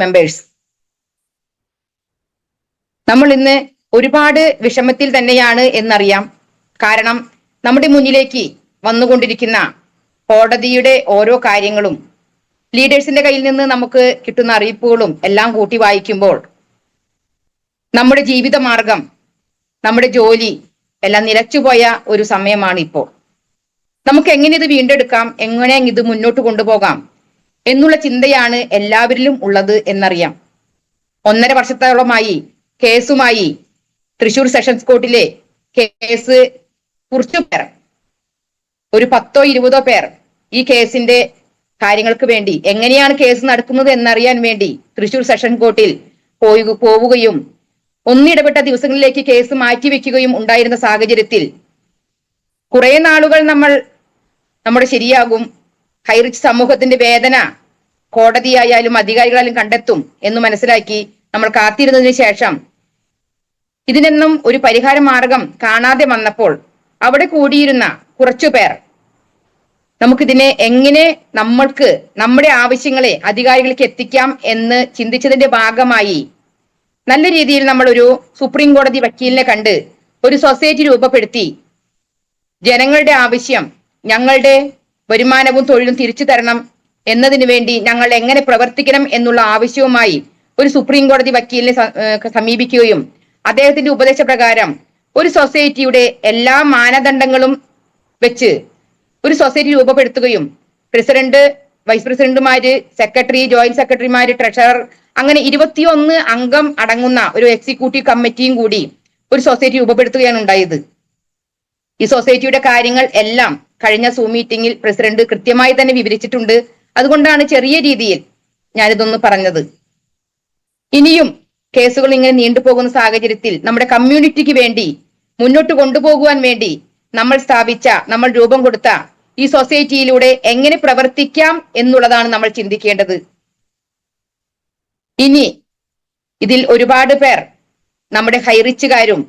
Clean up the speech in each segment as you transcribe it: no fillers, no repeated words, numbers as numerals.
Members, നമ്മൾ ഇന്ന് ഒരുപാട് വിഷമത്തിൽ തന്നെയാണ് എന്നറിയാം. കാരണം നമ്മുടെ മുന്നിലേക്ക് വന്നുകൊണ്ടിരിക്കുന്ന കോടതിയുടെ ഓരോ കാര്യങ്ങളും ലീഡേഴ്സിന്റെ കയ്യിൽ നിന്ന് നമുക്ക് കിട്ടുന്ന അറിയിപ്പുകളും എല്ലാം കൂട്ടി വായിക്കുമ്പോൾ നമ്മുടെ ജീവിതമാർഗം, നമ്മുടെ ജോലി എല്ലാം നിലച്ചുപോയ ഒരു സമയമാണ് ഇപ്പോൾ. നമുക്ക് എങ്ങനെ ഇത് വീണ്ടെടുക്കാം, എങ്ങനെ ഇത് മുന്നോട്ട് കൊണ്ടുപോകാം എന്നുള്ള ചിന്തയാണ് എല്ലാവരിലും ഉള്ളത് എന്നറിയാം. 1.5 വർഷത്തോളമായി കേസുമായി തൃശൂർ സെഷൻസ് കോർട്ടിലെ കേസ് കുറച്ചു പേർ, ഒരു 10ഓ 20ഓ പേർ ഈ കേസിന്റെ കാര്യങ്ങൾക്ക് വേണ്ടി, എങ്ങനെയാണ് കേസ് നടക്കുന്നത് എന്നറിയാൻ വേണ്ടി തൃശൂർ സെഷൻ കോർട്ടിൽ പോവുകയും ഒന്നിടപെട്ട ദിവസങ്ങളിലേക്ക് കേസ് മാറ്റിവെക്കുകയും ഉണ്ടായിരുന്ന സാഹചര്യത്തിൽ കുറെ നാളുകൾ നമ്മുടെ ശരിയാകും, ഹൈറിച്ച് സമൂഹത്തിന്റെ വേദന കോടതിയായാലും അധികാരികളായാലും കണ്ടെത്തും എന്ന് മനസ്സിലാക്കി നമ്മൾ കാത്തിരുന്നതിന് ശേഷം ഇതിനൊന്നും ഒരു പരിഹാര മാർഗം കാണാതെ വന്നപ്പോൾ അവിടെ കൂടിയിരുന്ന കുറച്ചുപേർ നമുക്കിതിനെ എങ്ങനെ നമ്മുടെ ആവശ്യങ്ങളെ അധികാരികൾക്ക് എത്തിക്കാം എന്ന് ചിന്തിച്ചതിന്റെ ഭാഗമായി നല്ല രീതിയിൽ നമ്മൾ ഒരു സുപ്രീം കോടതി വക്കീലിനെ കണ്ട് ഒരു സൊസൈറ്റി രൂപപ്പെടുത്തി ജനങ്ങളുടെ ആവശ്യം, ഞങ്ങളുടെ വരുമാനവും തൊഴിലും തിരിച്ചു തരണം എന്നതിനു വേണ്ടി ഞങ്ങൾ എങ്ങനെ പ്രവർത്തിക്കണം എന്നുള്ള ആവശ്യവുമായി ഒരു സുപ്രീം കോടതി വക്കീലിനെ സമീപിക്കുകയും അദ്ദേഹത്തിന്റെ ഉപദേശപ്രകാരം ഒരു സൊസൈറ്റിയുടെ എല്ലാ മാനദണ്ഡങ്ങളും വെച്ച് ഒരു സൊസൈറ്റി രൂപപ്പെടുത്തുകയും പ്രസിഡന്റ്, വൈസ് പ്രസിഡന്റുമാര്, സെക്രട്ടറി, ജോയിന്റ് സെക്രട്ടറിമാര്, ട്രഷറർ, അങ്ങനെ 21 അംഗം അടങ്ങുന്ന ഒരു എക്സിക്യൂട്ടീവ് കമ്മിറ്റിയും കൂടി ഒരു സൊസൈറ്റി രൂപപ്പെടുത്തുകയാണ് ഉണ്ടായത്. ഈ സൊസൈറ്റിയുടെ കാര്യങ്ങൾ എല്ലാം കഴിഞ്ഞ സൂം മീറ്റിംഗിൽ പ്രസിഡന്റ് കൃത്യമായി തന്നെ വിവരിച്ചിട്ടുണ്ട്. അതുകൊണ്ടാണ് ചെറിയ രീതിയിൽ ഞാനിതൊന്ന് പറഞ്ഞത്. ഇനിയും കേസുകൾ ഇങ്ങനെ നീണ്ടുപോകുന്ന സാഹചര്യത്തിൽ നമ്മുടെ കമ്മ്യൂണിറ്റിക്ക് വേണ്ടി മുന്നോട്ട് കൊണ്ടുപോകുവാൻ വേണ്ടി നമ്മൾ രൂപം കൊടുത്ത ഈ സൊസൈറ്റിയിലൂടെ എങ്ങനെ പ്രവർത്തിക്കാം എന്നുള്ളതാണ് നമ്മൾ ചിന്തിക്കേണ്ടത്. ഇനി ഇതിൽ ഒരുപാട് പേർ നമ്മുടെ ഹൈറിച്ചുകാരും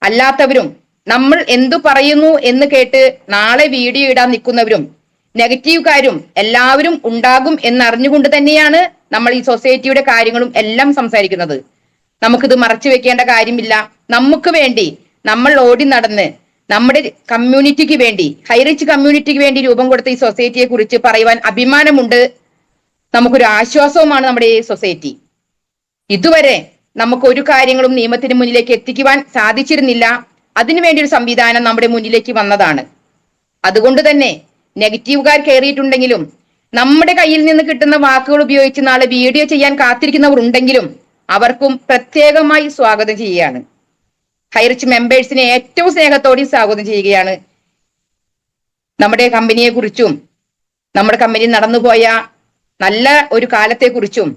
അല്ലാത്തവരും നമ്മൾ എന്തു പറയുന്നു എന്ന് കേട്ട് നാളെ വീഡിയോ ഇടാൻ നിൽക്കുന്നവരും നെഗറ്റീവുകാരും എല്ലാവരും ഉണ്ടാകും എന്നറിഞ്ഞുകൊണ്ട് തന്നെയാണ് നമ്മൾ ഈ സൊസൈറ്റിയുടെ കാര്യങ്ങളും എല്ലാം സംസാരിക്കുന്നത്. നമുക്കിത് മറച്ചു വെക്കേണ്ട കാര്യമില്ല. നമുക്ക് വേണ്ടി നമ്മൾ ഓടി നടന്ന് നമ്മുടെ കമ്മ്യൂണിറ്റിക്ക് വേണ്ടി, ഹൈറിച്ച് കമ്മ്യൂണിറ്റിക്ക് വേണ്ടി രൂപം കൊടുത്ത ഈ സൊസൈറ്റിയെ കുറിച്ച് പറയുവാൻ അഭിമാനമുണ്ട്. നമുക്കൊരു ആശ്വാസവുമാണ് നമ്മുടെ ഈ സൊസൈറ്റി. ഇതുവരെ നമുക്ക് ഒരു കാര്യങ്ങളും നിയമത്തിന് മുന്നിലേക്ക് എത്തിക്കുവാൻ സാധിച്ചിരുന്നില്ല. അതിനുവേണ്ടി ഒരു സംവിധാനം നമ്മുടെ മുന്നിലേക്ക് വന്നതാണ്. അതുകൊണ്ട് തന്നെ നെഗറ്റീവുകാർ കയറിയിട്ടുണ്ടെങ്കിലും നമ്മുടെ കയ്യിൽ നിന്ന് കിട്ടുന്ന വാക്കുകൾ ഉപയോഗിച്ച് നാളെ വീഡിയോ ചെയ്യാൻ കാത്തിരിക്കുന്നവർ ഉണ്ടെങ്കിലും അവർക്കും പ്രത്യേകമായി സ്വാഗതം ചെയ്യുകയാണ്. ഹൈറിച്ച് മെമ്പേഴ്സിനെ ഏറ്റവും സ്നേഹത്തോടെ സ്വാഗതം ചെയ്യുകയാണ്. നമ്മുടെ കമ്പനിയെ കുറിച്ചും നമ്മുടെ കമ്പനി നടന്നുപോയ നല്ല ഒരു കാലത്തെക്കുറിച്ചും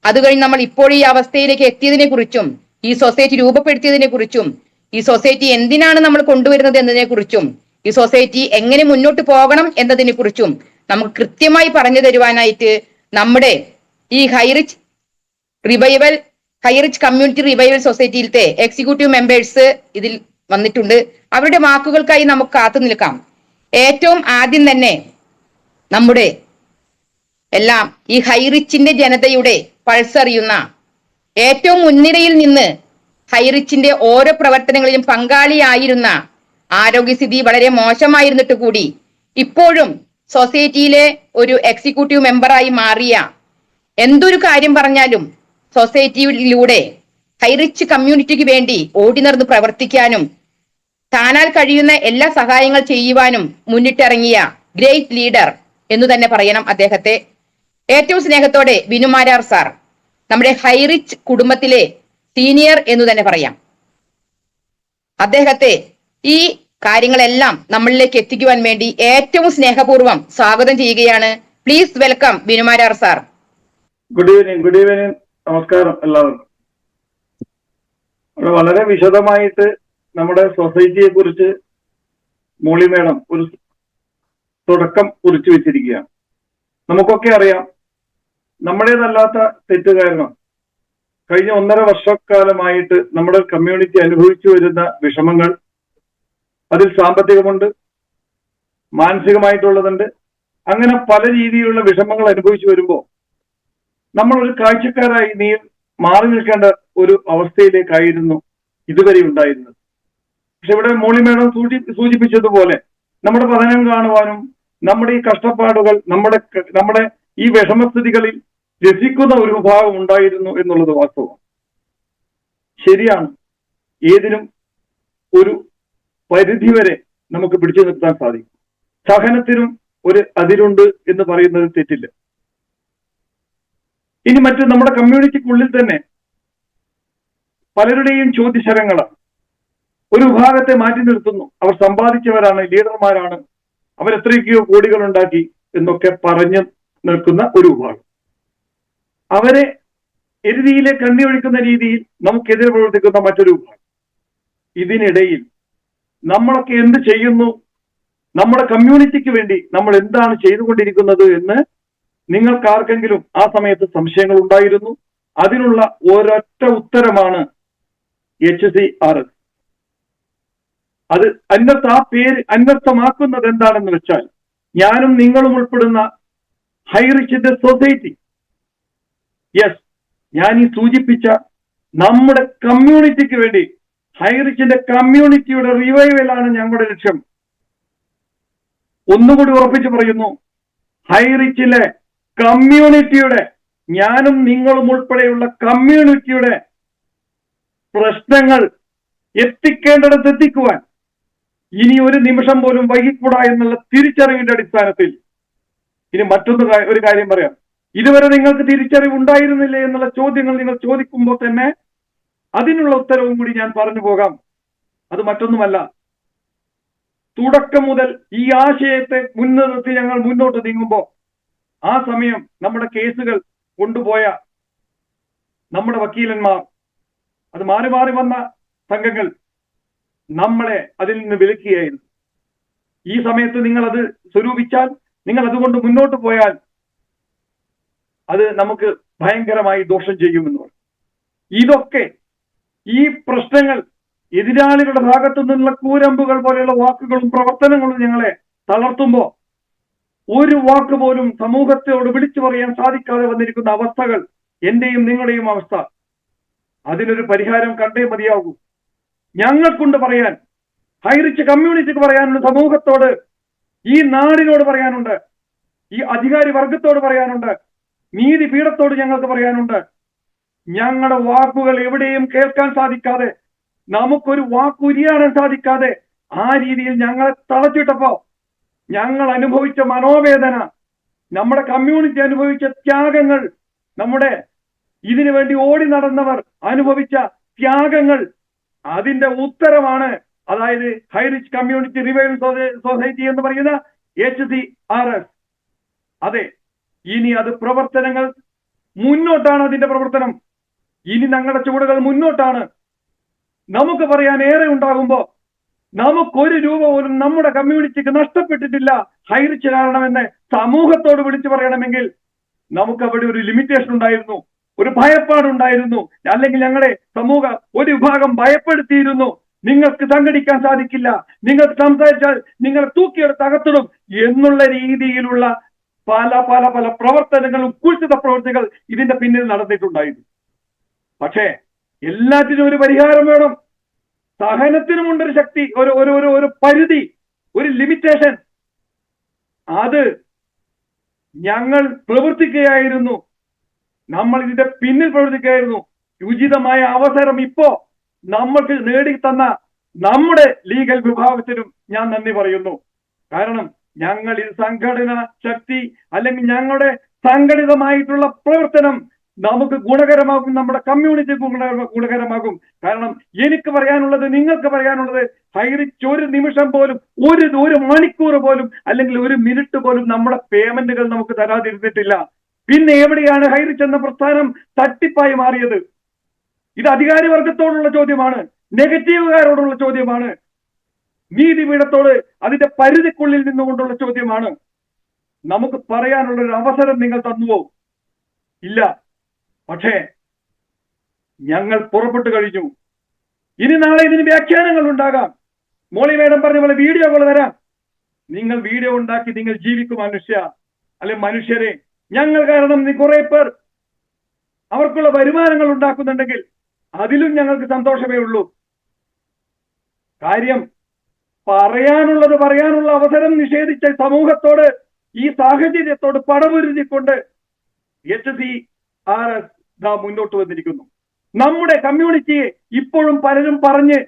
അത് കഴിഞ്ഞ് നമ്മൾ ഇപ്പോൾ ഈ അവസ്ഥയിലേക്ക് എത്തിയതിനെ കുറിച്ചും ഈ സൊസൈറ്റി രൂപപ്പെടുത്തിയതിനെ കുറിച്ചും ഈ സൊസൈറ്റി എന്തിനാണ് നമ്മൾ കൊണ്ടുവരുന്നത് എന്നതിനെ കുറിച്ചും ഈ സൊസൈറ്റി എങ്ങനെ മുന്നോട്ട് പോകണം എന്നതിനെ കുറിച്ചും നമുക്ക് കൃത്യമായി പറഞ്ഞു തരുവാനായിട്ട് നമ്മുടെ ഈ ഹൈറിച്ച് കമ്മ്യൂണിറ്റി റിവൈവൽ സൊസൈറ്റിയിലത്തെ എക്സിക്യൂട്ടീവ് മെമ്പേഴ്സ് ഇതിൽ വന്നിട്ടുണ്ട്. അവരുടെ വാക്കുകൾക്കായി നമുക്ക് കാത്തു നിൽക്കാം. ഏറ്റവും ആദ്യം തന്നെ നമ്മുടെ എല്ലാം ഈ ഹൈറിച്ചിന്റെ ജനതയുടെ പൾസ് അറിയുന്ന, ഏറ്റവും മുൻനിരയിൽ നിന്ന് ഹൈറിച്ചിന്റെ ഓരോ പ്രവർത്തനങ്ങളിലും പങ്കാളിയായിരുന്ന, ആരോഗ്യസ്ഥിതി വളരെ മോശമായിരുന്നിട്ട് കൂടി ഇപ്പോഴും സൊസൈറ്റിയിലെ ഒരു എക്സിക്യൂട്ടീവ് മെമ്പറായി മാറിയ, എന്തൊരു കാര്യം പറഞ്ഞാലും സൊസൈറ്റിയിലൂടെ ഹൈറിച്ച് കമ്മ്യൂണിറ്റിക്ക് വേണ്ടി ഓടി നടന്ന് പ്രവർത്തിക്കാനും താനാൽ കഴിയുന്ന എല്ലാ സഹായങ്ങൾ ചെയ്യുവാനും മുന്നിട്ടിറങ്ങിയ ഗ്രേറ്റ് ലീഡർ എന്ന് തന്നെ പറയണം അദ്ദേഹത്തെ. ഏറ്റവും സ്നേഹത്തോടെ വിനുമാരാർ സാർ, നമ്മുടെ ഹൈറിച്ച് കുടുംബത്തിലെ സീനിയർ എന്ന് തന്നെ പറയാം. അദ്ദേഹത്തെ ഈ കാര്യങ്ങളെല്ലാം നമ്മളിലേക്ക് എത്തിക്കുവാൻ വേണ്ടി ഏറ്റവും സ്നേഹപൂർവ്വം സ്വാഗതം ചെയ്യുകയാണ്. Please welcome വിനുമാരാർ sir. Good evening. നമസ്കാരം എല്ലാവർക്കും. വളരെ വിശദമായിട്ട് നമ്മുടെ സൊസൈറ്റിയെ കുറിച്ച് മോളി മേഡം ഒരു തുടക്കം കുറിച്ചു വെച്ചിരിക്കുകയാണ്. നമുക്കൊക്കെ അറിയാം, നമ്മുടേതല്ലാത്ത തെറ്റ് കാരണം കഴിഞ്ഞ 1.5 വർഷക്കാലമായിട്ട് നമ്മുടെ കമ്മ്യൂണിറ്റി അനുഭവിച്ചു വരുന്ന വിഷമങ്ങൾ, അതിൽ സാമ്പത്തികമുണ്ട്, മാനസികമായിട്ടുള്ളതുണ്ട്. അങ്ങനെ പല രീതിയിലുള്ള വിഷമങ്ങൾ അനുഭവിച്ചു വരുമ്പോൾ നമ്മളൊരു കാഴ്ചക്കാരായി നീ മാറി നിൽക്കേണ്ട ഒരു അവസ്ഥയിലേക്കായിരുന്നു ഇതുവരെ ഉണ്ടായിരുന്നത്. പക്ഷെ ഇവിടെ മോളി മേഡം സൂചിപ്പിച്ചതുപോലെ നമ്മുടെ പഠനം കാണുവാനും നമ്മുടെ ഈ കഷ്ടപ്പാടുകൾ നമ്മുടെ ഈ വിഷമസ്ഥിതികളിൽ രസിക്കുന്ന ഒരു വിഭാഗം ഉണ്ടായിരുന്നു എന്നുള്ളത് വാസ്തവം. ശരിയാണ്, ഏതിനും ഒരു പരിധിവരെ നമുക്ക് പിടിച്ചു നിർത്താൻ സാധിക്കും. സഹനത്തിനും ഒരു അതിരുണ്ട് എന്ന് പറയുന്നത് തെറ്റില്ല. ഇനി മറ്റ് നമ്മുടെ കമ്മ്യൂണിറ്റിക്കുള്ളിൽ തന്നെ പലരുടെയും ചോദ്യശരങ്ങളാണ്. ഒരു വിഭാഗത്തെ മാറ്റി നിർത്തുന്നു, അവർ സമ്പാദിച്ചവരാണ്, ലീഡർമാരാണ്, അവരെത്രയൊക്കെയോ കോടികൾ ഉണ്ടാക്കി എന്നൊക്കെ പറഞ്ഞു നിൽക്കുന്ന ഒരു വിഭാഗം. അവരെ എരുതിയിലെ കണ്ണി ഒഴിക്കുന്ന രീതിയിൽ നമുക്കെതിരെ പ്രവർത്തിക്കുന്ന മറ്റൊരു വിഭാഗം. ഇതിനിടയിൽ നമ്മളൊക്കെ എന്ത് ചെയ്യുന്നു, നമ്മുടെ കമ്മ്യൂണിറ്റിക്ക് വേണ്ടി നമ്മൾ എന്താണ് ചെയ്തുകൊണ്ടിരിക്കുന്നത് എന്ന് നിങ്ങൾക്കാർക്കെങ്കിലും ആ സമയത്ത് സംശയങ്ങൾ ഉണ്ടായിരുന്നു? അതിനുള്ള ഒരൊറ്റ ഉത്തരമാണ് HCRS. അത് ആ പേര് അന്വർത്ഥമാക്കുന്നത് എന്താണെന്ന് വെച്ചാൽ, ഞാനും നിങ്ങളും ഉൾപ്പെടുന്ന ഹൈറിച്ചിന്റെ സൊസൈറ്റി, യെസ്, ഞാൻ ഈ സൂചിപ്പിച്ച നമ്മുടെ കമ്മ്യൂണിറ്റിക്ക് വേണ്ടി, ഹൈറിച്ചിന്റെ കമ്മ്യൂണിറ്റിയുടെ റിവൈവലാണ് ഞങ്ങളുടെ ലക്ഷ്യം. ഒന്നുകൂടി ഉറപ്പിച്ച് പറയുന്നു, ഹൈറിച്ചിലെ കമ്മ്യൂണിറ്റിയുടെ, ഞാനും നിങ്ങളും ഉൾപ്പെടെയുള്ള കമ്മ്യൂണിറ്റിയുടെ പ്രശ്നങ്ങൾ എത്തിക്കേണ്ടിടത്ത് എത്തിക്കുവാൻ ഇനി ഒരു നിമിഷം പോലും വൈകിക്കൂടാ എന്നുള്ള തിരിച്ചറിവിന്റെ അടിസ്ഥാനത്തിൽ. ഇനി ഒരു കാര്യം പറയാം. ഇതുവരെ നിങ്ങൾക്ക് തിരിച്ചറിവ് ഉണ്ടായിരുന്നില്ലേ എന്നുള്ള ചോദ്യങ്ങൾ നിങ്ങൾ ചോദിക്കുമ്പോൾ തന്നെ അതിനുള്ള ഉത്തരവും കൂടി ഞാൻ പറഞ്ഞു പോകാം. അത് മറ്റൊന്നുമല്ല, തുടക്കം മുതൽ ഈ ആശയത്തെ മുൻനിർത്തി ഞങ്ങൾ മുന്നോട്ട് നീങ്ങുമ്പോൾ ആ സമയം നമ്മുടെ കേസുകൾ കൊണ്ടുപോയ നമ്മുടെ വക്കീലന്മാർ, അത് മാറി മാറി വന്ന സംഘങ്ങൾ നമ്മളെ അതിൽ നിന്ന് വിലക്കിയായിരുന്നു. ഈ സമയത്ത് നിങ്ങൾ അത് സ്വരൂപിച്ചാൽ, നിങ്ങൾ അതുകൊണ്ട് മുന്നോട്ട് പോയാൽ അത് നമുക്ക് ഭയങ്കരമായി ദോഷം ചെയ്യുമെന്ന് പറയും. ഇതൊക്കെ ഈ പ്രശ്നങ്ങൾ എതിരാളികളുടെ ഭാഗത്തു നിന്നുള്ള കൂരമ്പുകൾ പോലെയുള്ള വാക്കുകളും പ്രവർത്തനങ്ങളും ഞങ്ങളെ തളർത്തുമ്പോൾ ഒരു വാക്ക് പോലും സമൂഹത്തോട് വിളിച്ചു പറയാൻ സാധിക്കാതെ വന്നിരിക്കുന്ന അവസ്ഥകൾ, എന്റെയും നിങ്ങളുടെയും അവസ്ഥ, അതിനൊരു പരിഹാരം കണ്ടേ മതിയാകൂ. ഞങ്ങൾക്കുണ്ട് പറയാൻ, ഹൈറിച്ച് കമ്മ്യൂണിറ്റിക്ക് പറയാനുണ്ട്, സമൂഹത്തോട്, ഈ നാടിനോട് പറയാനുണ്ട്, ഈ അധികാരി വർഗത്തോട് പറയാനുണ്ട്, നീതിപീഠത്തോട് ഞങ്ങൾക്ക് പറയാനുണ്ട്. ഞങ്ങളുടെ വാക്കുകൾ എവിടെയും കേൾക്കാൻ സാധിക്കാതെ, നമുക്കൊരു വാക്കുരിയാടാൻ സാധിക്കാതെ ആ രീതിയിൽ ഞങ്ങളെ തളച്ചിട്ടപ്പോ ഞങ്ങൾ അനുഭവിച്ച മനോവേദന, നമ്മുടെ കമ്മ്യൂണിറ്റി അനുഭവിച്ച ത്യാഗങ്ങൾ, നമ്മുടെ ഇതിനു വേണ്ടി ഓടി നടന്നവർ അനുഭവിച്ച ത്യാഗങ്ങൾ, അതിന്റെ ഉത്തരമാണ്, അതായത് ഹൈറിച്ച് കമ്മ്യൂണിറ്റി റിവൈവൽ സൊസൈറ്റി എന്ന് പറയുന്ന HCRS. അതെ, ഇനി അത് പ്രവർത്തനങ്ങൾ മുന്നോട്ടാണ്, അതിന്റെ പ്രവർത്തനം. ഇനി ഞങ്ങളുടെ ചുവടുകൾ മുന്നോട്ടാണ്. നമുക്ക് പറയാൻ ഏറെ ഉണ്ടാകുമ്പോ നമുക്കൊരു രൂപ പോലും നമ്മുടെ കമ്മ്യൂണിറ്റിക്ക് നഷ്ടപ്പെട്ടിട്ടില്ല ഹൈറിച്ച് കാരണമെന്ന് സമൂഹത്തോട് വിളിച്ചു പറയണമെങ്കിൽ നമുക്ക് അവിടെ ഒരു ലിമിറ്റേഷൻ ഉണ്ടായിരുന്നു, ഒരു ഭയപ്പാടുണ്ടായിരുന്നു. അല്ലെങ്കിൽ ഞങ്ങളെ സമൂഹ ഒരു വിഭാഗം ഭയപ്പെടുത്തിയിരുന്നു, നിങ്ങൾക്ക് സംഘടിക്കാൻ സാധിക്കില്ല, നിങ്ങൾക്ക് സംസാരിച്ചാൽ നിങ്ങൾ തൂക്കിയെടുത്ത് അകത്തിടും എന്നുള്ള രീതിയിലുള്ള പല പല പല പ്രവർത്തനങ്ങളും കുൽസിത പ്രവൃത്തികൾ ഇതിന്റെ പിന്നിൽ നടന്നിട്ടുണ്ടായിരുന്നു. പക്ഷേ എല്ലാറ്റിനും ഒരു പരിഹാരം വേണം. സഹനത്തിനുമുണ്ടൊരു ശക്തി, ഒരു പരിധി, ഒരു ലിമിറ്റേഷൻ. അത് ഞങ്ങൾ പ്രവർത്തിക്കുകയായിരുന്നു, നമ്മൾ ഇതിന്റെ പിന്നിൽ പ്രവർത്തിക്കുകയായിരുന്നു. ഉചിതമായ അവസരം ഇപ്പോ നമ്മൾക്ക് നേടിത്തന്ന നമ്മുടെ ലീഗൽ വിഭാഗത്തിനും ഞാൻ നന്ദി പറയുന്നു. കാരണം ഞങ്ങൾ ഈ സംഘടന ശക്തി, അല്ലെങ്കിൽ ഞങ്ങളുടെ സംഘടിതമായിട്ടുള്ള പ്രവർത്തനം നമുക്ക് ഗുണകരമാകും, നമ്മുടെ കമ്മ്യൂണിറ്റിക്ക് ഗുണകരമാകും. കാരണം എനിക്ക് പറയാനുള്ളത്, നിങ്ങൾക്ക് പറയാനുള്ളത്, ഹൈറിച്ച് ഒരു നിമിഷം പോലും, ഒരു മണിക്കൂർ പോലും, അല്ലെങ്കിൽ ഒരു മിനിറ്റ് പോലും നമ്മുടെ പേയ്മെന്റുകൾ നമുക്ക് തരാതിരുന്നിട്ടില്ല. പിന്നെ എവിടെയാണ് ഹൈറിച്ച് എന്ന പ്രസ്ഥാനം തട്ടിപ്പായി മാറിയത്? ഇത് അധികാരി വർഗത്തോടുള്ള ചോദ്യമാണ്, നെഗറ്റീവുകാരോടുള്ള ചോദ്യമാണ്, നീതിപീഠത്തോട് അതിന്റെ പരിധിക്കുള്ളിൽ നിന്നുകൊണ്ടുള്ള ചോദ്യമാണ്. നമുക്ക് പറയാനുള്ള ഒരു അവസരം നിങ്ങൾ തന്നുവോ? ഇല്ല. പക്ഷേ ഞങ്ങൾ പുറപ്പെട്ടു കഴിഞ്ഞു. ഇനി നാളെ ഇതിന് വ്യാഖ്യാനങ്ങൾ ഉണ്ടാകാം. മോളി മേഡം പറഞ്ഞ പോലെ വീഡിയോകൾ വരാം. നിങ്ങൾ വീഡിയോ ഉണ്ടാക്കി നിങ്ങൾ ജീവിക്കും മനുഷ്യ, അല്ലെ മനുഷ്യരെ. ഞങ്ങൾ കാരണം കുറെ പേർ അവർക്കുള്ള വരുമാനങ്ങൾ ഉണ്ടാക്കുന്നുണ്ടെങ്കിൽ അതിലും ഞങ്ങൾക്ക് സന്തോഷമേ ഉള്ളൂ. കാര്യം പറയാനുള്ളത് പറയാനുള്ള അവസരം നിഷേധിച്ച സമൂഹത്തോട്, ഈ സാഹചര്യത്തോട് പടപൊരുതിക്കൊണ്ട് HCRS മുന്നോട്ട് വന്നിരിക്കുന്നു. നമ്മുടെ കമ്മ്യൂണിറ്റിയെ ഇപ്പോഴും പലരും പറഞ്ഞ്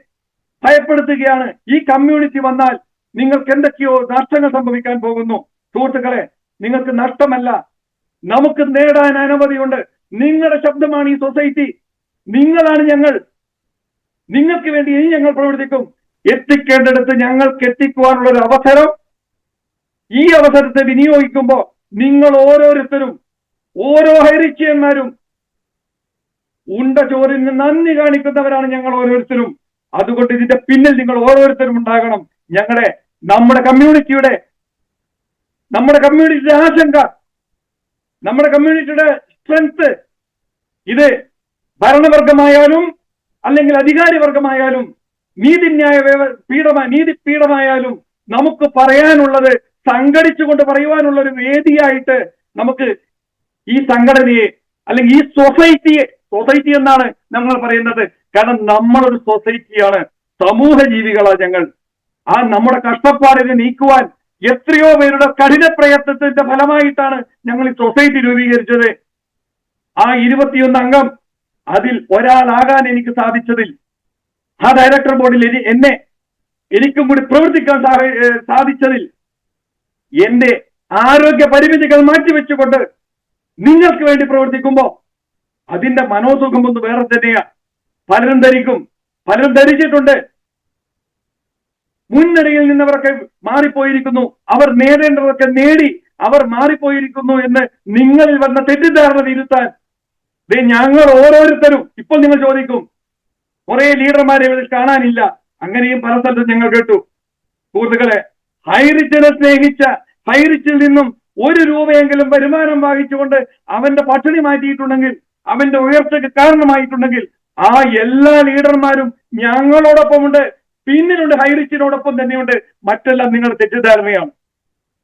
ഭയപ്പെടുത്തുകയാണ്. ഈ കമ്മ്യൂണിറ്റി വന്നാൽ നിങ്ങൾക്ക് എന്തൊക്കെയോ നഷ്ടങ്ങൾ സംഭവിക്കാൻ പോകുന്നു. സുഹൃത്തുക്കളെ, നിങ്ങൾക്ക് നഷ്ടമല്ല, നമുക്ക് നേടാൻ അനവധിയുണ്ട്. നിങ്ങളുടെ ശബ്ദമാണ് ഈ സൊസൈറ്റി, നിങ്ങളാണ് ഞങ്ങൾ. നിങ്ങൾക്ക് വേണ്ടി ഇനി ഞങ്ങൾ പ്രവർത്തിക്കും. എത്തിക്കേണ്ടടുത്ത് ഞങ്ങൾക്ക് എത്തിക്കുവാനുള്ള ഒരു അവസരം, ഈ അവസരത്തെ വിനിയോഗിക്കുമ്പോൾ നിങ്ങൾ ഓരോരുത്തരും, ഓരോ ഹൈറിച്ചിയന്മാരും ഉണ്ട ചോറിന് നന്ദി കാണിക്കുന്നവരാണ് ഞങ്ങൾ ഓരോരുത്തരും. അതുകൊണ്ട് ഇതിന്റെ പിന്നിൽ നിങ്ങൾ ഓരോരുത്തരും ഉണ്ടാകണം. നമ്മുടെ കമ്മ്യൂണിറ്റിയുടെ ആശങ്ക, നമ്മുടെ കമ്മ്യൂണിറ്റിയുടെ സ്ട്രെങ്ത്, ഇത് ഭരണവർഗമായാലും അല്ലെങ്കിൽ അധികാരിവർഗമായാലും നീതിപീഠമായാലും നമുക്ക് പറയാനുള്ളത് സംഘടിച്ചുകൊണ്ട് പറയുവാനുള്ള ഒരു വേദിയായിട്ട് നമുക്ക് ഈ സംഘടനയെ അല്ലെങ്കിൽ ഈ സൊസൈറ്റി എന്നാണ് നമ്മൾ പറയുന്നത്. കാരണം നമ്മളൊരു സൊസൈറ്റിയാണ്, സമൂഹ ജീവികളാണ് ഞങ്ങൾ. ആ നമ്മുടെ കഷ്ടപ്പാടിനെ നീക്കുവാൻ എത്രയോ പേരുടെ കഠിന പ്രയത്നത്തിന്റെ ഫലമായിട്ടാണ് ഞങ്ങൾ ഈ സൊസൈറ്റി രൂപീകരിച്ചത്. ആ 21 അംഗം അതിൽ ഒരാളാകാൻ എനിക്ക് സാധിച്ചതിൽ, ആ ഡയറക്ടർ ബോർഡിൽ എനിക്കും കൂടി പ്രവർത്തിക്കാൻ സാധിച്ചതിൽ, എന്റെ ആരോഗ്യ പരിമിതികൾ മാറ്റിവെച്ചുകൊണ്ട് നിങ്ങൾക്ക് വേണ്ടി പ്രവർത്തിക്കുമ്പോൾ അതിന്റെ മനോസുഖം ഒന്ന് വേറെ തന്നെയാ. പലരും ധരിച്ചിട്ടുണ്ട് മുൻനിരയിൽ നിന്നവരൊക്കെ മാറിപ്പോയിരിക്കുന്നു, അവർ നേടേണ്ടതൊക്കെ നേടി അവർ മാറിപ്പോയിരിക്കുന്നു എന്ന് നിങ്ങളിൽ വന്ന തെറ്റിദ്ധാരണ തിരുത്താൻ ഞങ്ങൾ ഓരോരുത്തരും. ഇപ്പോൾ നിങ്ങൾ ചോദിക്കും, കുറെ ലീഡർമാരെ ഇതിൽ കാണാനില്ല. അങ്ങനെയും പല സ്ഥലത്തും ഞങ്ങൾ കേട്ടു. സുഹൃത്തുക്കളെ, ഹൈറിച്ചിനെ സ്നേഹിച്ച, ഹൈറിച്ചിൽ നിന്നും 1 രൂപയെങ്കിലും വരുമാനം വാങ്ങിച്ചുകൊണ്ട് അവന്റെ പട്ടിണി മാറ്റിയിട്ടുണ്ടെങ്കിൽ, അവന്റെ ഉയർച്ചയ്ക്ക് കാരണമായിട്ടുണ്ടെങ്കിൽ, ആ എല്ലാ ലീഡർമാരും ഞങ്ങളോടൊപ്പമുണ്ട്, പിന്നിലുണ്ട്, ഹൈറിച്ചിനോടൊപ്പം തന്നെയുണ്ട്. മറ്റെല്ലാം നിങ്ങളുടെ തെറ്റിദ്ധാരണയാണ്.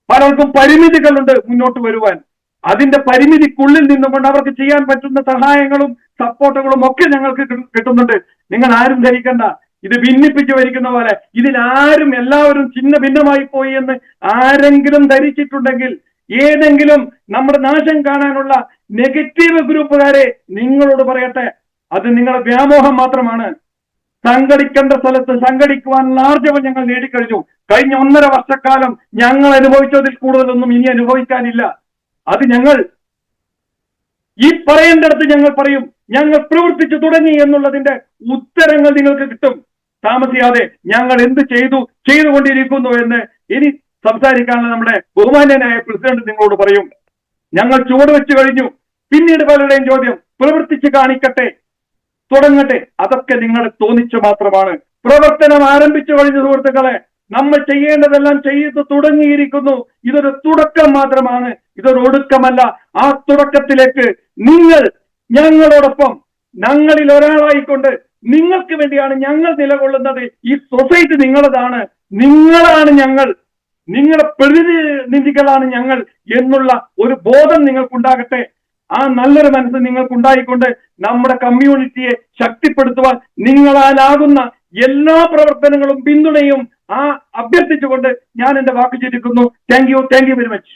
പലർക്കും പരിമിതികളുണ്ട് മുന്നോട്ട് വരുവാൻ. അതിന്റെ പരിമിതിക്കുള്ളിൽ നിന്നുകൊണ്ട് അവർക്ക് ചെയ്യാൻ പറ്റുന്ന സഹായങ്ങളും സപ്പോർട്ടുകളും ഒക്കെ ഞങ്ങൾക്ക് കിട്ടുന്നുണ്ട്. നിങ്ങൾ ആരും ധരിക്കണ്ട, ഇത് ഭിന്നിപ്പിച്ച് വരിക്കുന്ന പോലെ ഇതിലാരും എല്ലാവരും ചിന്ന ഭിന്നമായി പോയി എന്ന് ആരെങ്കിലും ധരിച്ചിട്ടുണ്ടെങ്കിൽ, ഏതെങ്കിലും നമ്മുടെ നാശം കാണാനുള്ള നെഗറ്റീവ് ഗ്രൂപ്പുകാരെ നിങ്ങളോട് പറയട്ടെ, അത് നിങ്ങളുടെ വ്യാമോഹം മാത്രമാണ്. സംഘടിക്കേണ്ട സ്ഥലത്ത് സംഘടിക്കുവാനുള്ള ആർജവം ഞങ്ങൾ നേടിക്കഴിഞ്ഞു. കഴിഞ്ഞ 1.5 വർഷക്കാലം ഞങ്ങൾ അനുഭവിച്ചതിൽ കൂടുതലൊന്നും ഇനി അനുഭവിക്കാനില്ല. അത് ഞങ്ങൾ ഈ പറയേണ്ടടുത്ത് ഞങ്ങൾ പറയും. ഞങ്ങൾ പ്രവർത്തിച്ചു തുടങ്ങി എന്നുള്ളതിന്റെ ഉത്തരങ്ങൾ നിങ്ങൾക്ക് കിട്ടും. താമസിയാതെ ഞങ്ങൾ എന്ത് ചെയ്തുകൊണ്ടിരിക്കുന്നു എന്ന് ഇനി സംസാരിക്കാനുള്ള നമ്മുടെ ബഹുമാന്യനായ പ്രസിഡന്റ് നിങ്ങളോട് പറയും. ഞങ്ങൾ ചുവട് വെച്ച് കഴിഞ്ഞു. പിന്നീട് പലരുടെയും ചോദ്യം, പ്രവർത്തിച്ച് കാണിക്കട്ടെ, തുടങ്ങട്ടെ. അതൊക്കെ നിങ്ങൾ തോന്നിച്ചു മാത്രമാണ്. പ്രവർത്തനം ആരംഭിച്ചു കഴിഞ്ഞ സുഹൃത്തുക്കളെ, നമ്മൾ ചെയ്യേണ്ടതെല്ലാം ചെയ്ത് തുടങ്ങിയിരിക്കുന്നു. ഇതൊരു തുടക്കം മാത്രമാണ്, ഇതൊരു ഒടുക്കമല്ല. ആ തുടക്കത്തിലേക്ക് നിങ്ങൾ ഞങ്ങളോടൊപ്പം, ഞങ്ങളിൽ ഒരാളായിക്കൊണ്ട് നിങ്ങൾക്ക് വേണ്ടിയാണ് ഞങ്ങൾ നിലകൊള്ളുന്നത്. ഈ സൊസൈറ്റി നിങ്ങളതാണ്, നിങ്ങളാണ് ഞങ്ങൾ, നിങ്ങളുടെ പ്രതിനിധികളാണ് ഞങ്ങൾ എന്നുള്ള ഒരു ബോധം നിങ്ങൾക്കുണ്ടാകട്ടെ. ആ നല്ലൊരു മനസ്സ് നിങ്ങൾക്കുണ്ടായിക്കൊണ്ട് നമ്മുടെ കമ്മ്യൂണിറ്റിയെ ശക്തിപ്പെടുത്തുവാൻ നിങ്ങളാലാകുന്ന എല്ലാ പ്രവർത്തനങ്ങളും പിന്തുണയും അഭ്യർത്ഥിച്ചുകൊണ്ട് ഞാൻ എന്റെ വാക്ക് ചുരുക്കുന്നു. Thank you very much.